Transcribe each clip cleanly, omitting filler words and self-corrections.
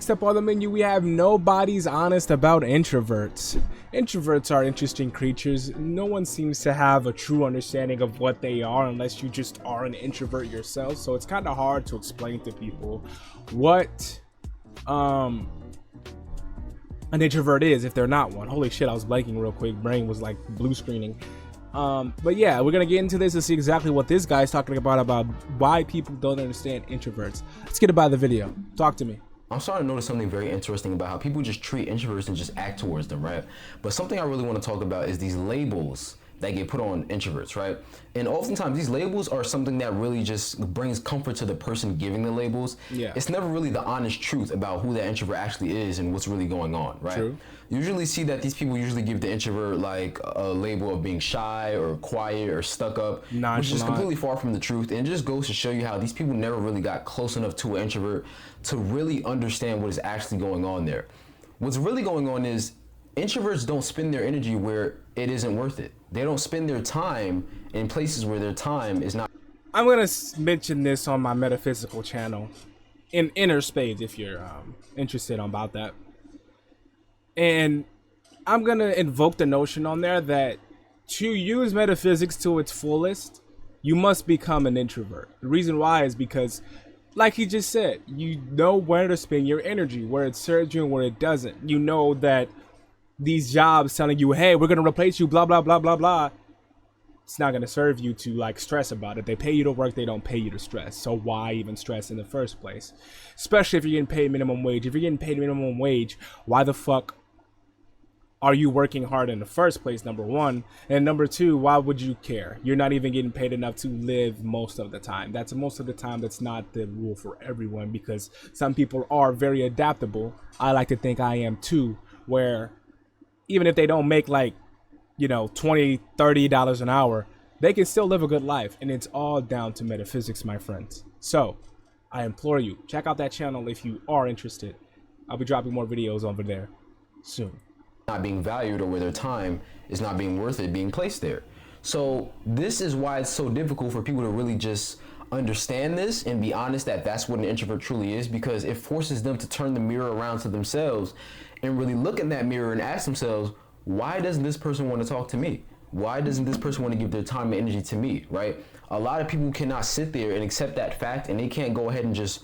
Next up on the menu, we have Nobody's Honest About Introverts. Introverts are interesting creatures. No one seems to have a true understanding of what they are unless you just are an introvert yourself. So it's kind of hard to explain to people what an introvert is if they're not one. Holy shit, I was blanking real quick. Brain was like blue screening. But yeah, we're gonna get into this and see exactly what this guy's talking about why people don't understand introverts. Let's get about the video. Talk to me. I'm starting to notice something very interesting about how people just treat introverts and just act towards them, right? But something I really want to talk about is these labels that get put on introverts, right? And oftentimes these labels are something that really just brings comfort to the person giving the labels. Yeah. It's never really the honest truth about who that introvert actually is and what's really going on, right? True. You usually see that these people usually give the introvert like a label of being shy or quiet or stuck up, which is completely far from the truth. And it just goes to show you how these people never really got close enough to an introvert to really understand what is actually going on there. What's really going on is introverts don't spend their energy where it isn't worth it. They don't spend their time in places where their time is not. I'm gonna mention this on my metaphysical channel in hesSpaidz if you're interested about that. And I'm gonna invoke the notion on there that to use metaphysics to its fullest, you must become an introvert. The reason why is because, like he just said, you know where to spend your energy, where it serves you and where it doesn't. You know that these jobs telling you, hey, we're gonna replace you, blah blah blah blah blah, it's not gonna serve you to like stress about it. They pay you to work, they don't pay you to stress. So why even stress in the first place? Especially if you're getting paid minimum wage. If you're getting paid minimum wage, why the fuck are you working hard in the first place, number one? And number two, why would you care? You're not even getting paid enough to live most of the time. That's most of the time. That's not the rule for everyone, because some people are very adaptable. I like to think I am too, where even if they don't make like, you know, $20, $30 an hour, they can still live a good life. And it's all down to metaphysics, my friends. So I implore you, check out that channel if you are interested. I'll be dropping more videos over there soon. Not being valued, or where their time is not being worth it being placed there. So this is why it's so difficult for people to really just understand this and be honest that that's what an introvert truly is, because it forces them to turn the mirror around to themselves and really look in that mirror and ask themselves, why doesn't this person want to talk to me? Why doesn't this person want to give their time and energy to me, right? A lot of people cannot sit there and accept that fact, and they can't go ahead and just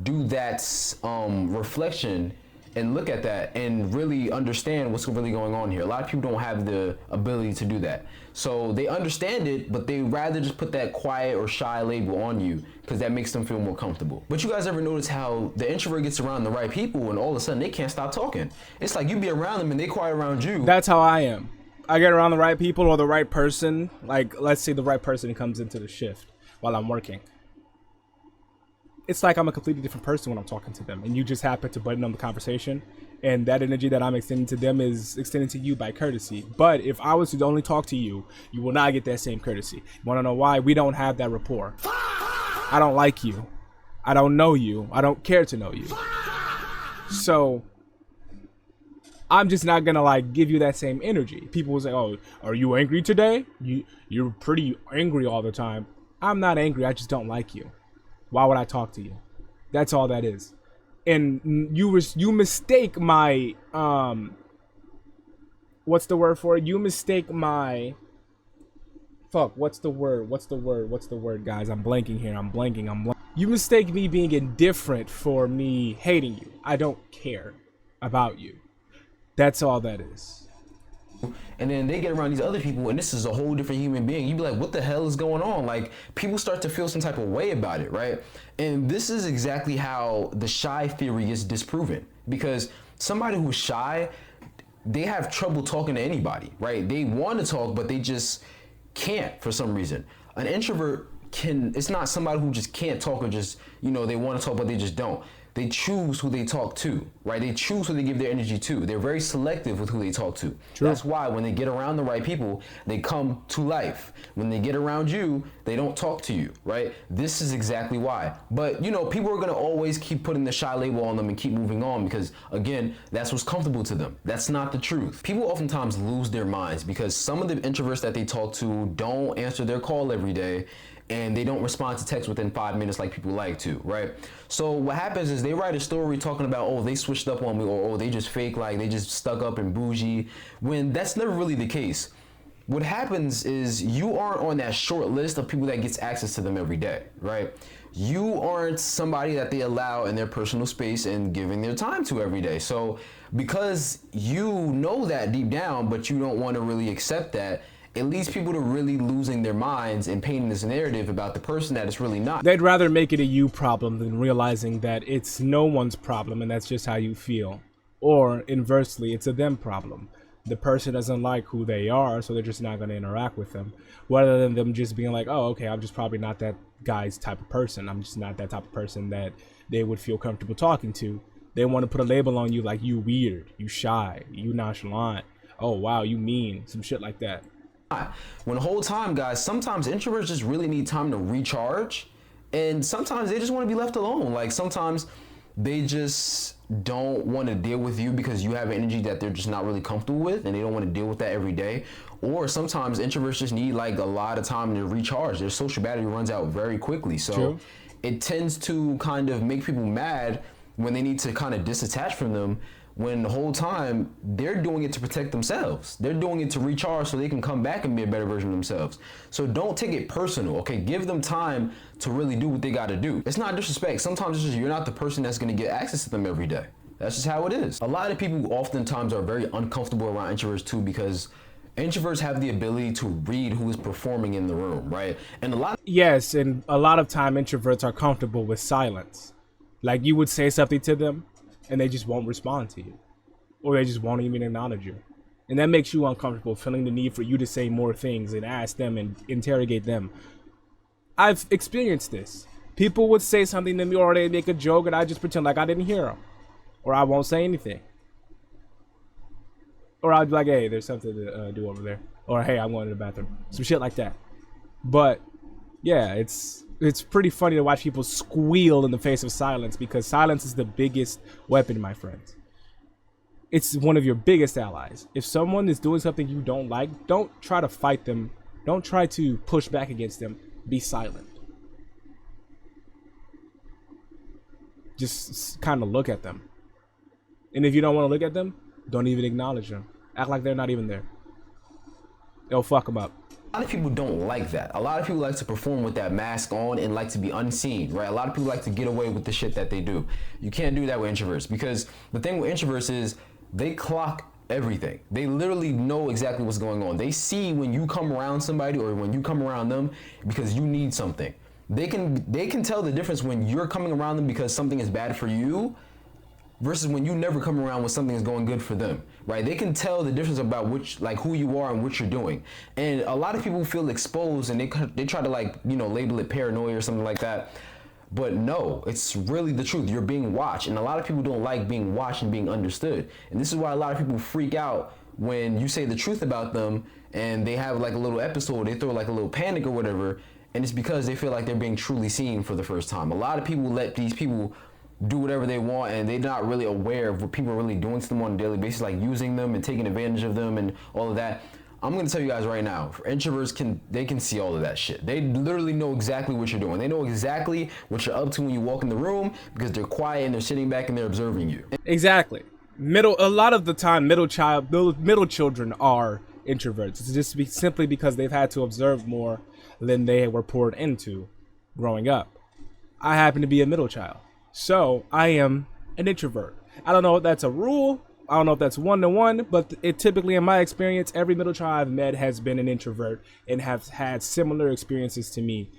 do that reflection and look at that and really understand what's really going on here. A lot of people don't have the ability to do that. So they understand it, but they rather just put that quiet or shy label on you because that makes them feel more comfortable. But you guys ever notice how the introvert gets around the right people and all of a sudden they can't stop talking? It's like you be around them and they quiet around you. That's how I am. I get around the right people or the right person. Like, let's say the right person comes into the shift while I'm working. It's like I'm a completely different person when I'm talking to them, and you just happen to button on the conversation, and that energy that I'm extending to them is extended to you by courtesy. But if I was to only talk to you, you will not get that same courtesy. You want to know why? We don't have that rapport. I don't like you. I don't know you. I don't care to know you. So I'm just not gonna like give you that same energy. People will say, oh, are you angry today? You're pretty angry all the time. I'm not angry, I just don't like you. Why would I talk to you? That's all that is. And you mistake my what's the word for it? You mistake my what's the word, guys? I'm blanking here. You mistake me being indifferent for me hating you. I don't care about you. That's all that is. And then they get around these other people and this is a whole different human being. You be like, what the hell is going on? Like, people start to feel some type of way about it, right? And this is exactly how the shy theory is disproven, because somebody who's shy, they have trouble talking to anybody, right? They want to talk, but they just can't for some reason. An introvert it's not somebody who just can't talk or just, you know, they want to talk, but they just don't. They choose who they talk to, right? They choose who they give their energy to. They're very selective with who they talk to. True. That's why when they get around the right people, they come to life. When they get around you, they don't talk to you, right? This is exactly why. But, you know, people are going to always keep putting the shy label on them and keep moving on because, again, that's what's comfortable to them. That's not the truth. People oftentimes lose their minds because some of the introverts that they talk to don't answer their call every day. and they don't respond to text within 5 minutes like people like to, right? So what happens is they write a story talking about, oh, they switched up on me, or oh, they just fake, like they just stuck up and bougie, when that's never really the case. What happens is you aren't on that short list of people that gets access to them every day, right? You aren't somebody that they allow in their personal space and giving their time to every day. So because you know that deep down, but you don't want to really accept that, it leads people to really losing their minds and painting this narrative about the person that it's really not. They'd rather make it a you problem than realizing that it's no one's problem and that's just how you feel. Or inversely, it's a them problem. The person doesn't like who they are, so they're just not going to interact with them. Rather than them just being like, oh, okay, I'm just probably not that guy's type of person. I'm just not that type of person that they would feel comfortable talking to. They want to put a label on you like you weird, you shy, you nonchalant. Oh, wow, you mean, some shit like that. When the whole time, guys, sometimes introverts just really need time to recharge, and sometimes they just want to be left alone. Like sometimes they just don't want to deal with you because you have energy that they're just not really comfortable with, and they don't want to deal with that every day. Or sometimes introverts just need like a lot of time to recharge. Their social battery runs out very quickly. So True. It tends to kind of make people mad when they need to kind of disattach from them, when the whole time they're doing it to protect themselves. They're doing it to recharge so they can come back and be a better version of themselves. So don't take it personal, okay? Give them time to really do what they gotta do. It's not disrespect. Sometimes it's just you're not the person that's gonna get access to them every day. That's just how it is. A lot of people oftentimes are very uncomfortable around introverts too, because introverts have the ability to read who is performing in the room, right? And Yes, and a lot of time introverts are comfortable with silence. Like you would say something to them and they just won't respond to you, or they just won't even acknowledge you. And that makes you uncomfortable, feeling the need for you to say more things and ask them and interrogate them. I've experienced this. People would say something to me, or they make a joke and I just pretend like I didn't hear them, or I won't say anything. Or I'd be like, hey, there's something to do over there. Or hey, I'm going to the bathroom. Some shit like that. But yeah, it's pretty funny to watch people squeal in the face of silence, because silence is the biggest weapon, my friends. It's one of your biggest allies. If someone is doing something you don't like, don't try to fight them. Don't try to push back against them. Be silent. Just kind of look at them. And if you don't want to look at them, don't even acknowledge them. Act like they're not even there. They'll fuck them up. A lot of people don't like that. A lot of people like to perform with that mask on and like to be unseen, right? A lot of people like to get away with the shit that they do. You can't do that with introverts, because the thing with introverts is they clock everything. They literally know exactly what's going on. They see when you come around somebody or when you come around them because you need something. They can tell the difference when you're coming around them because something is bad for you versus when you never come around when something is going good for them, right? They can tell the difference about who you are and what you're doing. And a lot of people feel exposed and they try to label it paranoia or something like that. But no, it's really the truth. You're being watched, and a lot of people don't like being watched and being understood. And this is why a lot of people freak out when you say the truth about them and they have like a little episode, they throw like a little panic or whatever, and it's because they feel like they're being truly seen for the first time. A lot of people let these people do whatever they want, and they're not really aware of what people are really doing to them on a daily basis, like using them and taking advantage of them and all of that. I'm gonna tell you guys right now, for introverts can see all of that shit. They literally know exactly what you're doing. They know exactly what you're up to when you walk in the room, because they're quiet and they're sitting back and they're observing you. Exactly. A lot of the time, middle children are introverts. It's just simply because they've had to observe more than they were poured into growing up. I happen to be a middle child, so I am an introvert. I don't know if that's a rule. I don't know if that's one-to-one, but it typically, in my experience, every middle child I've met has been an introvert and have had similar experiences to me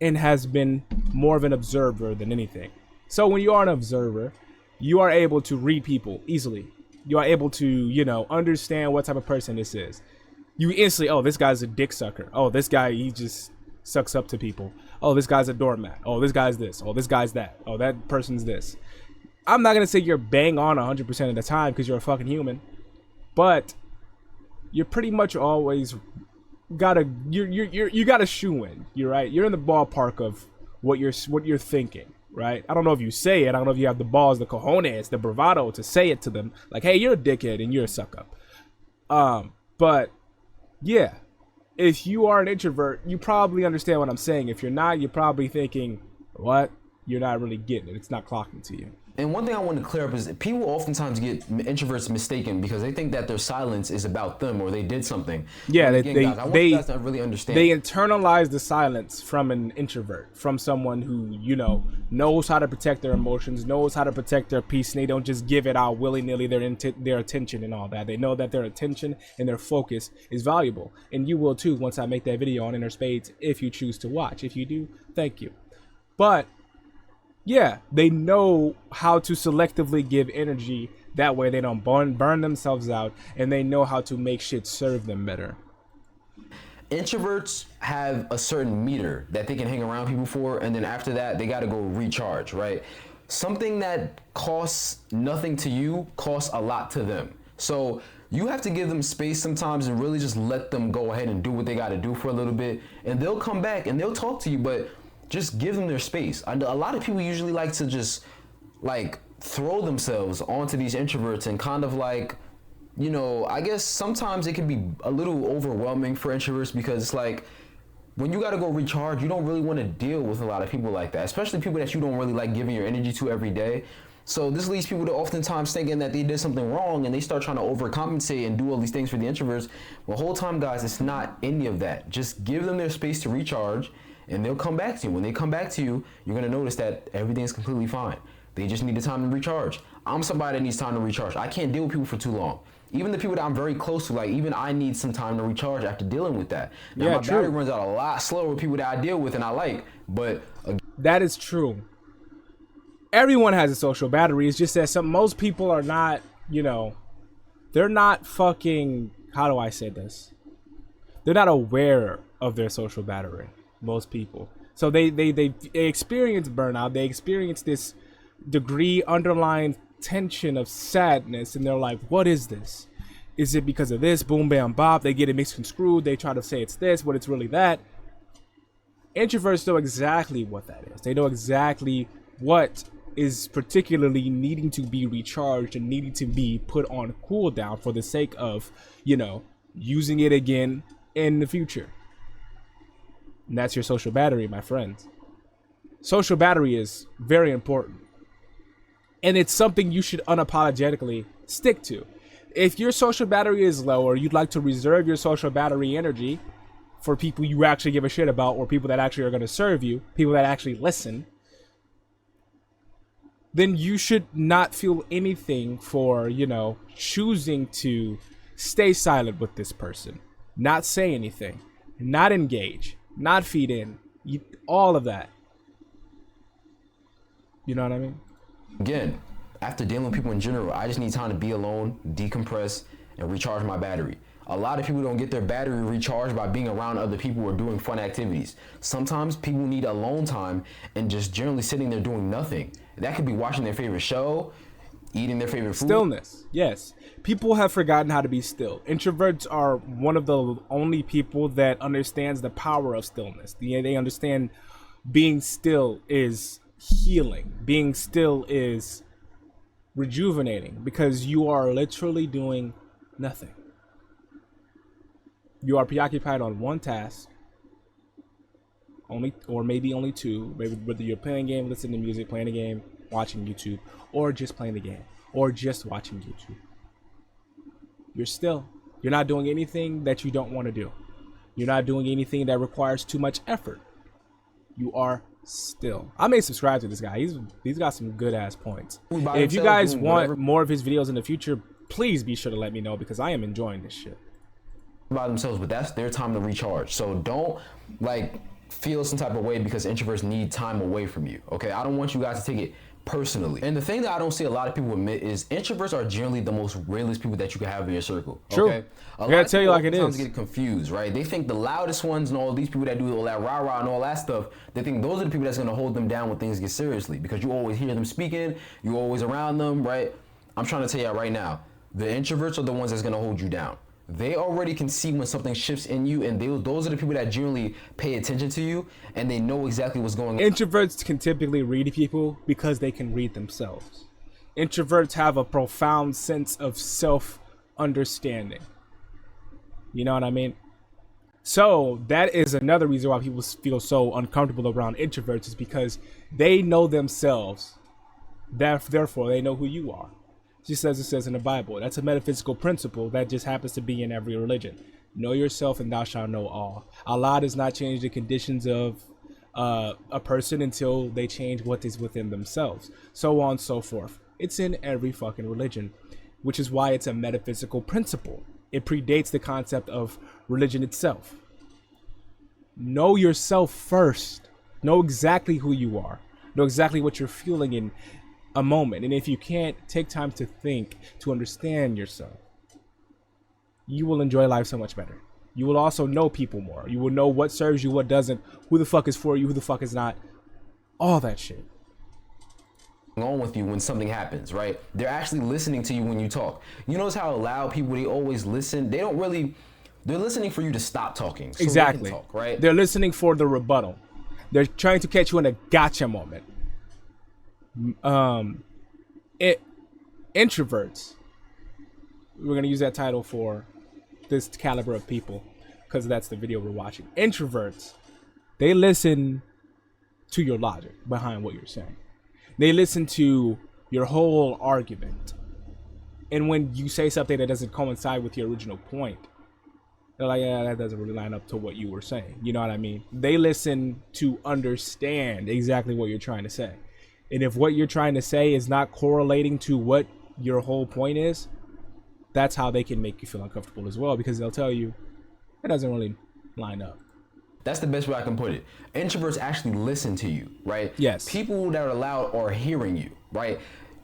and has been more of an observer than anything. So when you are an observer, you are able to read people easily. You are able to, understand what type of person this is. You instantly, oh, this guy's a dick sucker. Oh, this guy, he just sucks up to people. Oh, this guy's a doormat. Oh, this guy's this. Oh, this guy's that. Oh, that person's this. I'm not going to say you're bang on 100% of the time because you're a fucking human, but you're pretty much always you got a shoe in. You're right. You're in the ballpark of what you're thinking, right? I don't know if you say it. I don't know if you have the balls, the cojones, the bravado to say it to them. Like, hey, you're a dickhead and you're a suck up. But yeah, if you are an introvert, you probably understand what I'm saying. If you're not, you're probably thinking, what? You're not really getting it. It's not clocking to you. And one thing I want to clear up is that people oftentimes get introverts mistaken because they think that their silence is about them or they did something. Yeah, again, guys, I want you guys to really understand. They internalize the silence from an introvert, from someone who, you know, knows how to protect their emotions, knows how to protect their peace, and they don't just give it out willy-nilly, their attention and all that. They know that their attention and their focus is valuable. And you will too once I make that video on hesSpaidz if you choose to watch. If you do, thank you. But yeah, they know how to selectively give energy. That way they don't burn themselves out, and they know how to make shit serve them better. Introverts have a certain meter that they can hang around people for, and then after that, they got to go recharge, right? Something that costs nothing to you costs a lot to them. So you have to give them space sometimes and really just let them go ahead and do what they got to do for a little bit, and they'll come back and they'll talk to you, but just give them their space. A lot of people usually like to just like throw themselves onto these introverts and kind of like, you know, I guess sometimes it can be a little overwhelming for introverts because it's like when you got to go recharge, you don't really want to deal with a lot of people like that, especially people that you don't really like giving your energy to every day. So this leads people to oftentimes thinking that they did something wrong and they start trying to overcompensate and do all these things for the introverts. The whole time, guys, it's not any of that. Just give them their space to recharge, and they'll come back to you. When they come back to you, you're gonna notice that everything's completely fine. They just need the time to recharge. I'm somebody that needs time to recharge. I can't deal with people for too long. Even the people that I'm very close to, like even I need some time to recharge after dealing with that. Now my battery runs out a lot slower with people that I deal with and I like, but that is true. Everyone has a social battery. It's just that most people are not, you know, they're not fucking, how do I say this? They're not aware of their social battery. Most people. So they experience burnout. They experience this degree underlying tension of sadness, and they're like, what is this? Is it because of this? Boom, bam, bop. They get it mixed and screwed. They try to say it's this, but it's really that. Introverts know exactly what that is. They know exactly what is particularly needing to be recharged and needing to be put on cooldown for the sake of, you know, using it again in the future. And that's your social battery, my friends. Social battery is very important. And it's something you should unapologetically stick to. If your social battery is low, or you'd like to reserve your social battery energy for people you actually give a shit about, or people that actually are going to serve you, people that actually listen, then you should not feel anything for, you know, choosing to stay silent with this person, not say anything, not engage, not feed in, all of that. You know what I mean? Again, after dealing with people in general, I just need time to be alone, decompress, and recharge my battery. A lot of people don't get their battery recharged by being around other people or doing fun activities. Sometimes people need alone time and just generally sitting there doing nothing. That could be watching their favorite show, eating their favorite food. Stillness, yes. People have forgotten how to be still. Introverts are one of the only people that understands the power of stillness. They understand being still is healing. Being still is rejuvenating because you are literally doing nothing. You are preoccupied on one task, only, or maybe only two. Maybe whether you're playing a game, listening to music, playing a game, watching YouTube, or just playing the game, or just watching YouTube. You're still. You're not doing anything that you don't want to do. You're not doing anything that requires too much effort. You are still. I may subscribe to this guy. He's got some good ass points. If you guys want more of his videos in the future, please be sure to let me know because I am enjoying this shit. By themselves, but that's their time to recharge. So don't like feel some type of way because introverts need time away from you. Okay, I don't want you guys to take it personally. And the thing that I don't see a lot of people admit is introverts are generally the most realest people that you can have in your circle. True. Okay? I gotta tell you like it is. Sometimes get confused, right? They think the loudest ones and all these people that do all that rah-rah and all that stuff, they think those are the people that's gonna hold them down when things get seriously because you always hear them speaking, you're always around them, right? I'm trying to tell you right now, the introverts are the ones that's gonna hold you down. They already can see when something shifts in you, and those are the people that generally pay attention to you, and they know exactly what's going on. Introverts can typically read people because they can read themselves. Introverts have a profound sense of self-understanding. You know what I mean? So that is another reason why people feel so uncomfortable around introverts, is because they know themselves. That therefore they know who you are. Just as it says in the Bible. That's a metaphysical principle that just happens to be in every religion. Know yourself and thou shalt know all. Allah does not change the conditions of a person until they change what is within themselves. So on and so forth. It's in every fucking religion, which is why it's a metaphysical principle. It predates the concept of religion itself. Know yourself first. Know exactly who you are. Know exactly what you're feeling in a moment. And if you can't take time to think, to understand yourself, you will enjoy life so much better. You will also know people more. You will know what serves you, what doesn't, who the fuck is for you, who the fuck is not. All that shit. On with you when something happens, right? They're actually listening to you when you talk. You notice how loud people, they always listen. They don't really, they're listening for you to stop talking. So Exactly. they can talk, right? They're listening for the rebuttal. They're trying to catch you in a gotcha moment. Introverts, we're going to use that title for this caliber of people because that's the video we're watching. Introverts, they listen to your logic behind what you're saying. They listen to your whole argument. And when you say something that doesn't coincide with your original point, they're like, yeah, that doesn't really line up to what you were saying. You know what I mean? They listen to understand exactly what you're trying to say. And if what you're trying to say is not correlating to what your whole point is, that's how they can make you feel uncomfortable as well, because they'll tell you it doesn't really line up. That's the best way I can put it. Introverts actually listen to you, right? Yes. People that are loud are hearing you, right?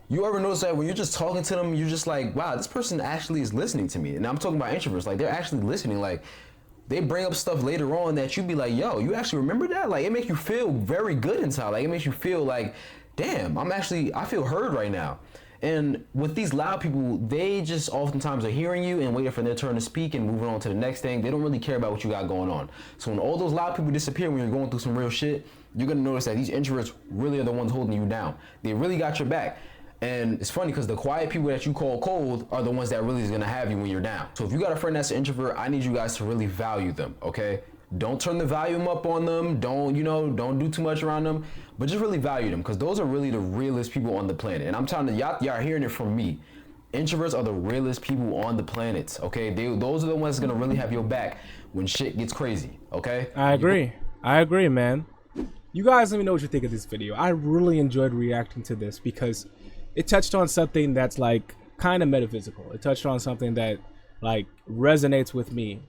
You ever notice that when you're just talking to them, you're just like, wow, this person actually is listening to me. And I'm talking about introverts, like they're actually listening. Like they bring up stuff later on that you'd be like, yo, you actually remember that? Like it makes you feel very good inside. Like it makes you feel like, damn, I feel heard right now. And with these loud people, they just oftentimes are hearing you and waiting for their turn to speak and moving on to the next thing. They don't really care about what you got going on. So when all those loud people disappear when you're going through some real shit, you're gonna notice that these introverts really are the ones holding you down. They really got your back. And it's funny because the quiet people that you call cold are the ones that really is gonna have you when you're down. So if you got a friend that's an introvert, I need you guys to really value them, okay? Don't turn the volume up on them. Don't do too much around them, but just really value them, because those are really the realest people on the planet. And I'm telling you, y'all are hearing it from me. Introverts are the realest people on the planet, okay? Those are the ones that's gonna really have your back when shit gets crazy, okay? I agree, man. You guys let me know what you think of this video. I really enjoyed reacting to this because it touched on something that's like kind of metaphysical. It touched on something that like resonates with me.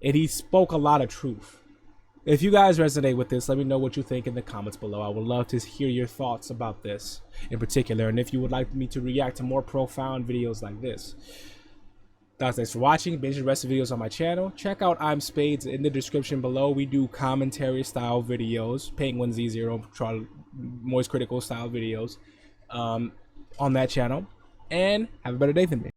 And he spoke a lot of truth. If you guys resonate with this, let me know what you think in the comments below. I would love to hear your thoughts about this in particular. And if you would like me to react to more profound videos like this. Thanks for watching. Binge the rest of the videos on my channel. Check out I'm Spaidz in the description below. We do commentary style videos. Penguin Z0, Moist Critical style videos on that channel. And have a better day than me.